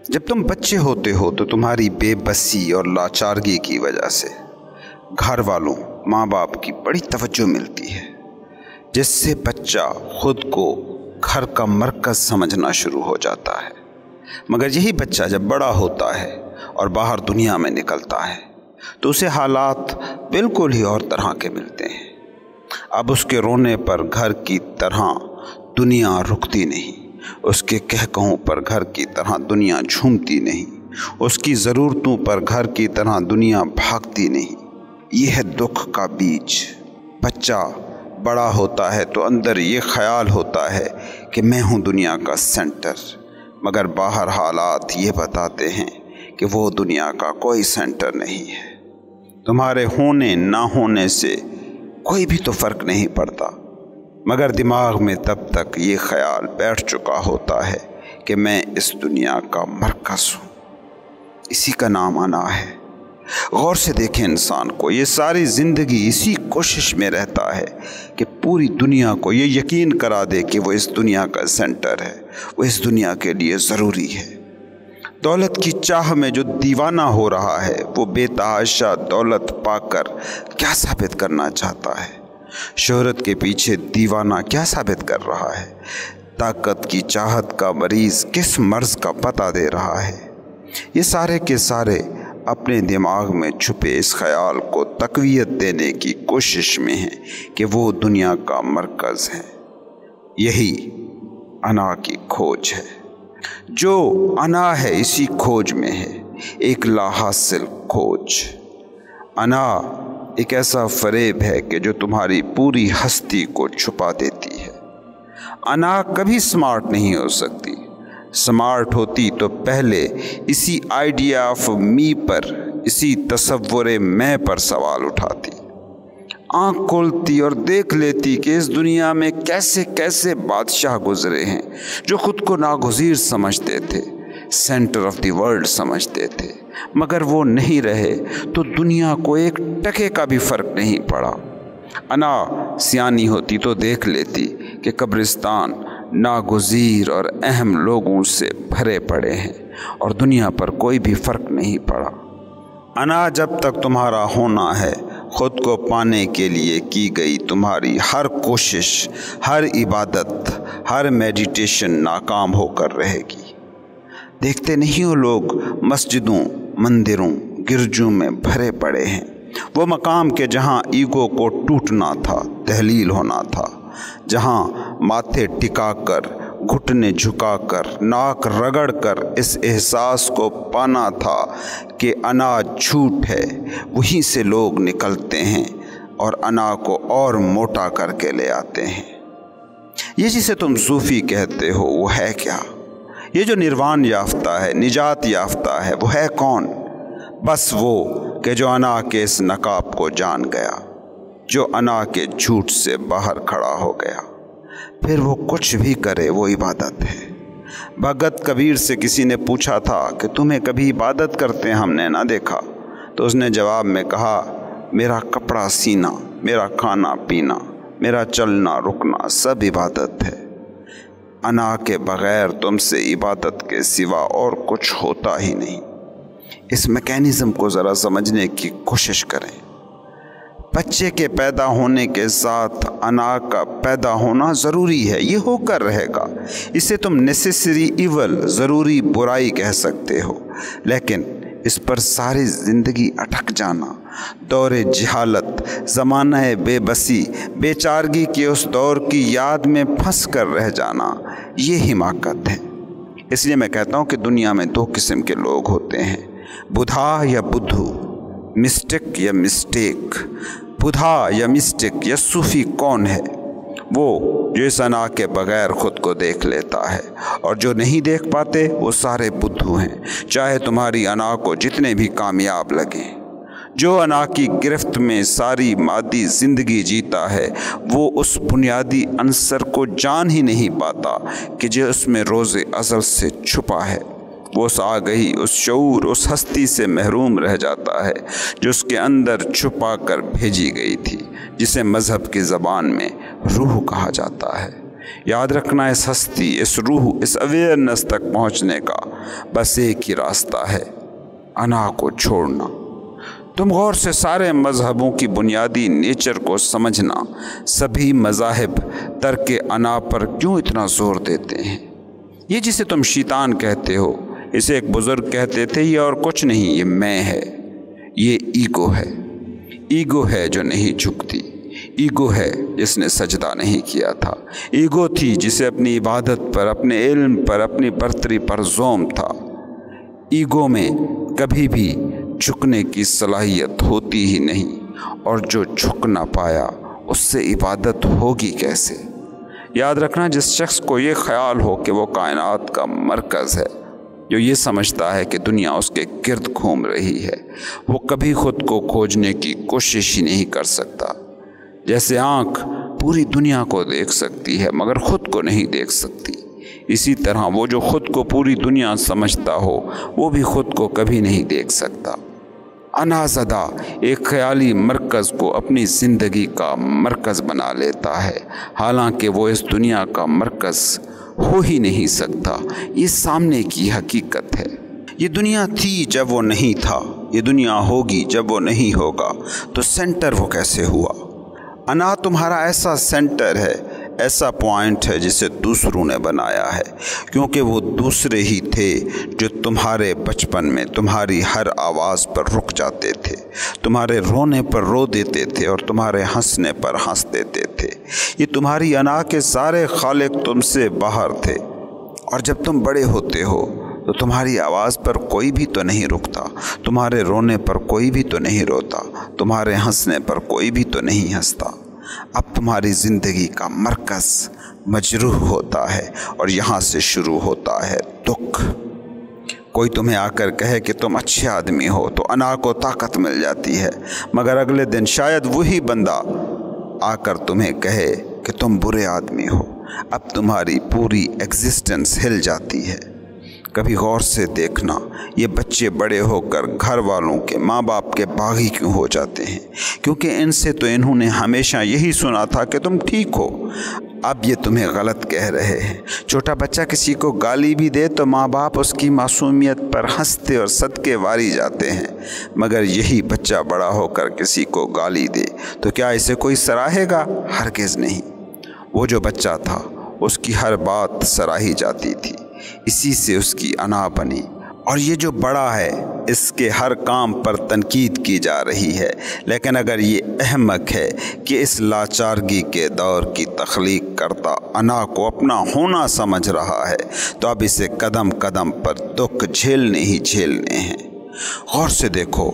جب تم بچے ہوتے ہو تو تمہاری بے بسی اور لاچارگی کی وجہ سے گھر والوں ماں باپ کی بڑی توجہ ملتی ہے، جس سے بچہ خود کو گھر کا مرکز سمجھنا شروع ہو جاتا ہے۔ مگر یہی بچہ جب بڑا ہوتا ہے اور باہر دنیا میں نکلتا ہے تو اسے حالات بالکل ہی اور طرح کے ملتے ہیں۔ اب اس کے رونے پر گھر کی طرح دنیا رکتی نہیں، اس کے کہکہوں پر گھر کی طرح دنیا جھومتی نہیں، اس کی ضرورتوں پر گھر کی طرح دنیا بھاگتی نہیں۔ یہ ہے دکھ کا بیج۔ بچہ بڑا ہوتا ہے تو اندر یہ خیال ہوتا ہے کہ میں ہوں دنیا کا سینٹر، مگر باہر حالات یہ بتاتے ہیں کہ وہ دنیا کا کوئی سینٹر نہیں ہے۔ تمہارے ہونے نہ ہونے سے کوئی بھی تو فرق نہیں پڑتا، مگر دماغ میں تب تک یہ خیال بیٹھ چکا ہوتا ہے کہ میں اس دنیا کا مرکز ہوں۔ اسی کا نام انا ہے۔ غور سے دیکھیں انسان کو، یہ ساری زندگی اسی کوشش میں رہتا ہے کہ پوری دنیا کو یہ یقین کرا دے کہ وہ اس دنیا کا سینٹر ہے، وہ اس دنیا کے لیے ضروری ہے۔ دولت کی چاہ میں جو دیوانہ ہو رہا ہے وہ بے تحاشا دولت پا کر کیا ثابت کرنا چاہتا ہے؟ شہرت کے پیچھے دیوانہ کیا ثابت کر رہا ہے؟ طاقت کی چاہت کا مریض کس مرض کا پتہ دے رہا ہے؟ یہ سارے کے سارے اپنے دماغ میں چھپے اس خیال کو تقویت دینے کی کوشش میں ہیں کہ وہ دنیا کا مرکز ہے۔ یہی انا کی کھوج ہے۔ جو انا ہے اسی کھوج میں ہے، ایک لا حاصل کھوج۔ انا ایک ایسا فریب ہے کہ جو تمہاری پوری ہستی کو چھپا دیتی ہے۔ انا کبھی سمارٹ نہیں ہو سکتی۔ سمارٹ ہوتی تو پہلے اسی آئیڈیا آف می پر، اسی تصور میں پر سوال اٹھاتی، آنکھ کھولتی اور دیکھ لیتی کہ اس دنیا میں کیسے کیسے بادشاہ گزرے ہیں جو خود کو ناگزیر سمجھتے تھے، سینٹر آف دی ورلڈ سمجھتے تھے، مگر وہ نہیں رہے تو دنیا کو ایک ٹکے کا بھی فرق نہیں پڑا۔ انا سیانی ہوتی تو دیکھ لیتی کہ قبرستان ناگزیر اور اہم لوگوں سے بھرے پڑے ہیں اور دنیا پر کوئی بھی فرق نہیں پڑا۔ انا جب تک تمہارا ہونا ہے، خود کو پانے کے لیے کی گئی تمہاری ہر کوشش، ہر عبادت، ہر میڈیٹیشن ناکام ہو کر رہے گی۔ دیکھتے نہیں ہو لوگ مسجدوں، مندروں، گرجوں میں بھرے پڑے ہیں، وہ مقام کے جہاں ایگو کو ٹوٹنا تھا، تحلیل ہونا تھا، جہاں ماتھے ٹکا کر، گھٹنے جھکا کر، ناک رگڑ کر اس احساس کو پانا تھا کہ انا جھوٹ ہے، وہیں سے لوگ نکلتے ہیں اور انا کو اور موٹا کر کے لے آتے ہیں۔ یہ جسے تم صوفی کہتے ہو وہ ہے کیا؟ یہ جو نروان یافتہ ہے، نجات یافتہ ہے، وہ ہے کون؟ بس وہ کہ جو انا کے اس نقاب کو جان گیا، جو انا کے جھوٹ سے باہر کھڑا ہو گیا۔ پھر وہ کچھ بھی کرے وہ عبادت ہے۔ بھگت کبیر سے کسی نے پوچھا تھا کہ تمہیں کبھی عبادت کرتے ہم نے نہ دیکھا، تو اس نے جواب میں کہا، میرا کپڑا سینا، میرا کھانا پینا، میرا چلنا رکنا سب عبادت ہے۔ انا کے بغیر تم سے عبادت کے سوا اور کچھ ہوتا ہی نہیں۔ اس میکینزم کو ذرا سمجھنے کی کوشش کریں۔ بچے کے پیدا ہونے کے ساتھ انا کا پیدا ہونا ضروری ہے، یہ ہو کر رہے گا۔ اسے تم نیسیسری ایول، ضروری برائی کہہ سکتے ہو، لیکن اس پر ساری زندگی اٹک جانا، دور جہالت، زمانہ بے بسی، بے چارگی کے اس دور کی یاد میں پھنس کر رہ جانا، یہ حماقت ہے۔ اس لیے میں کہتا ہوں کہ دنیا میں دو قسم کے لوگ ہوتے ہیں، بدھا یا بدھو، مسٹک یا مسٹیک۔ بدھا یا مسٹک یا صوفی کون ہے؟ وہ جو اس انا کے بغیر خود کو دیکھ لیتا ہے، اور جو نہیں دیکھ پاتے وہ سارے بدھو ہیں، چاہے تمہاری انا کو جتنے بھی کامیاب لگیں۔ جو انا کی گرفت میں ساری مادی زندگی جیتا ہے وہ اس بنیادی عنصر کو جان ہی نہیں پاتا کہ جو اس میں روز ازل سے چھپا ہے۔ وہ اس آگہی، اس شعور، اس ہستی سے محروم رہ جاتا ہے جو اس کے اندر چھپا کر بھیجی گئی تھی، جسے مذہب کی زبان میں روح کہا جاتا ہے۔ یاد رکھنا، اس ہستی، اس روح، اس اویئرنیس تک پہنچنے کا بس ایک ہی راستہ ہے، انا کو چھوڑنا۔ تم غور سے سارے مذہبوں کی بنیادی نیچر کو سمجھنا، سبھی مذاہب ترک انا پر کیوں اتنا زور دیتے ہیں۔ یہ جسے تم شیطان کہتے ہو، اسے ایک بزرگ کہتے تھے، یہ اور کچھ نہیں، یہ میں ہے، یہ ایگو ہے۔ ایگو ہے جو نہیں جھکتی، ایگو ہے جس نے سجدہ نہیں کیا تھا، ایگو تھی جسے اپنی عبادت پر، اپنے علم پر، اپنی برتری پر زوم تھا۔ ایگو میں کبھی بھی جھکنے کی صلاحیت ہوتی ہی نہیں، اور جو جھک نہ پایا اس سے عبادت ہوگی کیسے؟ یاد رکھنا، جس شخص کو یہ خیال ہو کہ وہ کائنات کا مرکز ہے، جو یہ سمجھتا ہے کہ دنیا اس کے گرد گھوم رہی ہے، وہ کبھی خود کو کھوجنے کی کوشش ہی نہیں کر سکتا۔ جیسے آنکھ پوری دنیا کو دیکھ سکتی ہے مگر خود کو نہیں دیکھ سکتی، اسی طرح وہ جو خود کو پوری دنیا سمجھتا ہو وہ بھی خود کو کبھی نہیں دیکھ سکتا۔ انا زدہ ایک خیالی مرکز کو اپنی زندگی کا مرکز بنا لیتا ہے، حالانکہ وہ اس دنیا کا مرکز ہو ہی نہیں سکتا۔ یہ سامنے کی حقیقت ہے۔ یہ دنیا تھی جب وہ نہیں تھا، یہ دنیا ہوگی جب وہ نہیں ہوگا، تو سینٹر وہ کیسے ہوا؟ انا تمہارا ایسا سینٹر ہے، ایسا پوائنٹ ہے جسے دوسروں نے بنایا ہے، کیونکہ وہ دوسرے ہی تھے جو تمہارے بچپن میں تمہاری ہر آواز پر رک جاتے تھے، تمہارے رونے پر رو دیتے تھے اور تمہارے ہنسنے پر ہنس دیتے تھے۔ یہ تمہاری انا کے سارے خالق تم سے باہر تھے، اور جب تم بڑے ہوتے ہو تو تمہاری آواز پر کوئی بھی تو نہیں رکتا، تمہارے رونے پر کوئی بھی تو نہیں روتا، تمہارے ہنسنے پر کوئی بھی تو نہیں ہنستا۔ اب تمہاری زندگی کا مرکز مجروح ہوتا ہے، اور یہاں سے شروع ہوتا ہے دکھ۔ کوئی تمہیں آ کر کہے کہ تم اچھے آدمی ہو تو انا کو طاقت مل جاتی ہے، مگر اگلے دن شاید وہی بندہ آ کر تمہیں کہے کہ تم برے آدمی ہو۔ اب تمہاری پوری ایگزسٹنس ہل جاتی ہے۔ کبھی غور سے دیکھنا، یہ بچے بڑے ہو کر گھر والوں کے، ماں باپ کے باغی کیوں ہو جاتے ہیں؟ کیونکہ ان سے تو انہوں نے ہمیشہ یہی سنا تھا کہ تم ٹھیک ہو، اب یہ تمہیں غلط کہہ رہے ہیں۔ چھوٹا بچہ کسی کو گالی بھی دے تو ماں باپ اس کی معصومیت پر ہنستے اور صدقے واری جاتے ہیں، مگر یہی بچہ بڑا ہو کر کسی کو گالی دے تو کیا اسے کوئی سراہے گا؟ ہرگز نہیں۔ وہ جو بچہ تھا اس کی ہر بات سراہی جاتی تھی، اسی سے اس کی انا بنی، اور یہ جو بڑا ہے اس کے ہر کام پر تنقید کی جا رہی ہے۔ لیکن اگر یہ احمق ہے کہ اس لاچارگی کے دور کی تخلیق کرتا انا کو اپنا ہونا سمجھ رہا ہے، تو اب اسے قدم قدم پر دکھ جھیلنے ہی جھیلنے ہیں۔ غور سے دیکھو،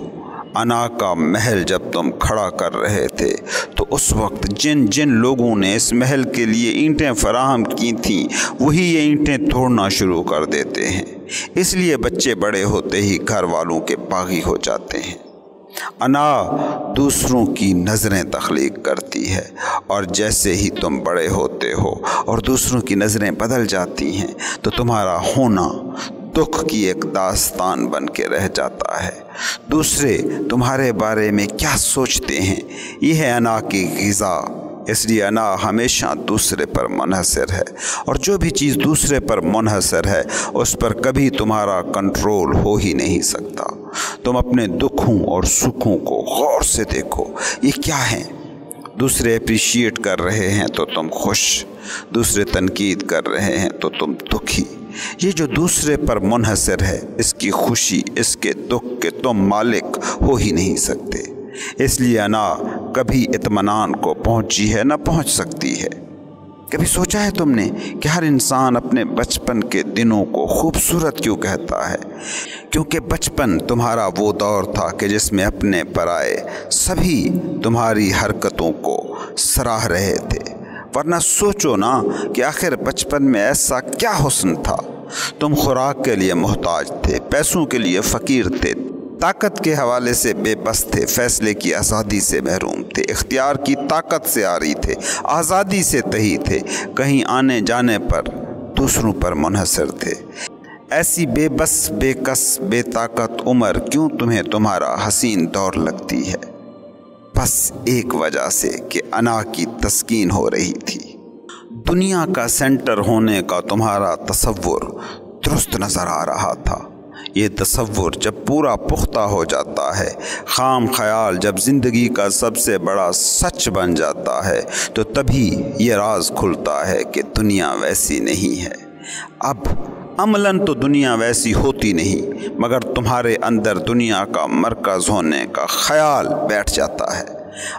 انا کا محل جب تم کھڑا کر رہے تھے تو اس وقت جن جن لوگوں نے اس محل کے لیے اینٹیں فراہم کی تھیں وہی یہ اینٹیں توڑنا شروع کر دیتے ہیں۔ اس لیے بچے بڑے ہوتے ہی گھر والوں کے باغی ہو جاتے ہیں۔ انا دوسروں کی نظریں تخلیق کرتی ہے، اور جیسے ہی تم بڑے ہوتے ہو اور دوسروں کی نظریں بدل جاتی ہیں تو تمہارا ہونا دکھ کی ایک داستان بن کے رہ جاتا ہے۔ دوسرے تمہارے بارے میں کیا سوچتے ہیں، یہ ہے انا کی غذا۔ اس لیے انا ہمیشہ دوسرے پر منحصر ہے، اور جو بھی چیز دوسرے پر منحصر ہے اس پر کبھی تمہارا کنٹرول ہو ہی نہیں سکتا۔ تم اپنے دکھوں اور سکھوں کو غور سے دیکھو، یہ کیا ہیں؟ دوسرے اپریشیٹ کر رہے ہیں تو تم خوش، دوسرے تنقید کر رہے ہیں تو تم دکھی۔ یہ جو دوسرے پر منحصر ہے، اس کی خوشی، اس کے دکھ کے تم مالک ہو ہی نہیں سکتے۔ اس لیے انا کبھی اطمینان کو پہنچی ہے نہ پہنچ سکتی ہے۔ کبھی سوچا ہے تم نے کہ ہر انسان اپنے بچپن کے دنوں کو خوبصورت کیوں کہتا ہے؟ کیونکہ بچپن تمہارا وہ دور تھا کہ جس میں اپنے پرائے سبھی تمہاری حرکتوں کو سراہ رہے تھے۔ ورنہ سوچو نا کہ آخر بچپن میں ایسا کیا حسن تھا؟ تم خوراک کے لیے محتاج تھے، پیسوں کے لیے فقیر تھے، طاقت کے حوالے سے بے بس تھے، فیصلے کی آزادی سے محروم تھے، اختیار کی طاقت سے عاری تھے، آزادی سے تہی تھے، کہیں آنے جانے پر دوسروں پر منحصر تھے۔ ایسی بے بس، بے کس، بے طاقت عمر کیوں تمہیں تمہارا حسین دور لگتی ہے؟ بس ایک وجہ سے کہ انا کی تسکین ہو رہی تھی۔ دنیا کا سینٹر ہونے کا تمہارا تصور درست نظر آ رہا تھا۔ یہ تصور جب پورا پختہ ہو جاتا ہے، خام خیال جب زندگی کا سب سے بڑا سچ بن جاتا ہے، تو تبھی یہ راز کھلتا ہے کہ دنیا ویسی نہیں ہے۔ اب عملاً تو دنیا ویسی ہوتی نہیں، مگر تمہارے اندر دنیا کا مرکز ہونے کا خیال بیٹھ جاتا ہے۔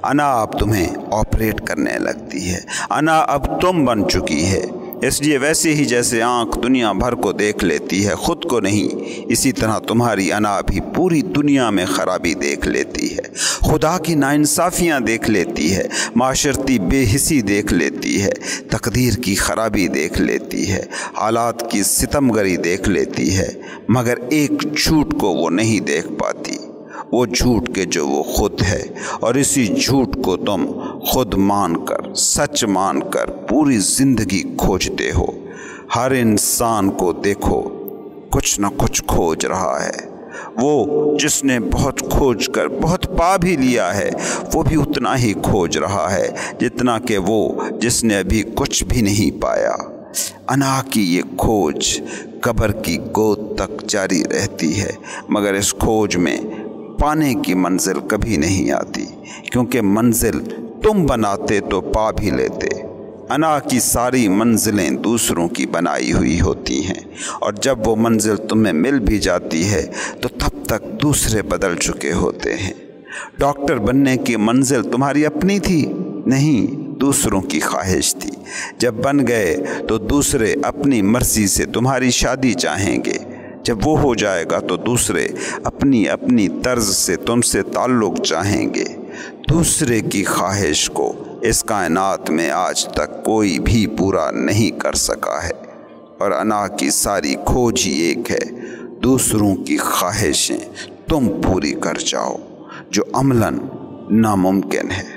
انا اب تمہیں آپریٹ کرنے لگتی ہے، انا اب تم بن چکی ہے۔ اس لیے ویسے ہی جیسے آنکھ دنیا بھر کو دیکھ لیتی ہے، خود کو نہیں، اسی طرح تمہاری انا بھی پوری دنیا میں خرابی دیکھ لیتی ہے، خدا کی ناانصافیاں دیکھ لیتی ہے، معاشرتی بے حسی دیکھ لیتی ہے، تقدیر کی خرابی دیکھ لیتی ہے، حالات کی ستمگری دیکھ لیتی ہے، مگر ایک جھوٹ کو وہ نہیں دیکھ پاتی، وہ جھوٹ کے جو وہ خود ہے، اور اسی جھوٹ کو تم خود مان کر، سچ مان کر پوری زندگی کھوجتے ہو۔ ہر انسان کو دیکھو، کچھ نہ کچھ کھوج رہا ہے۔ وہ جس نے بہت کھوج کر بہت پا بھی لیا ہے، وہ بھی اتنا ہی کھوج رہا ہے جتنا کہ وہ جس نے ابھی کچھ بھی نہیں پایا۔ انا کی یہ کھوج قبر کی گود تک جاری رہتی ہے، مگر اس کھوج میں پانے کی منزل کبھی نہیں آتی، کیونکہ منزل تم بناتے تو پا بھی لیتے۔ انا کی ساری منزلیں دوسروں کی بنائی ہوئی ہوتی ہیں، اور جب وہ منزل تمہیں مل بھی جاتی ہے تو تب تک دوسرے بدل چکے ہوتے ہیں۔ ڈاکٹر بننے کی منزل تمہاری اپنی تھی؟ نہیں، دوسروں کی خواہش تھی۔ جب بن گئے تو دوسرے اپنی مرضی سے تمہاری شادی چاہیں گے، جب وہ ہو جائے گا تو دوسرے اپنی اپنی طرز سے تم سے تعلق چاہیں گے۔ دوسرے کی خواہش کو اس کائنات میں آج تک کوئی بھی پورا نہیں کر سکا ہے، اور انا کی ساری کھوج ہی ایک ہے، دوسروں کی خواہشیں تم پوری کر جاؤ، جو عملاً ناممکن ہے۔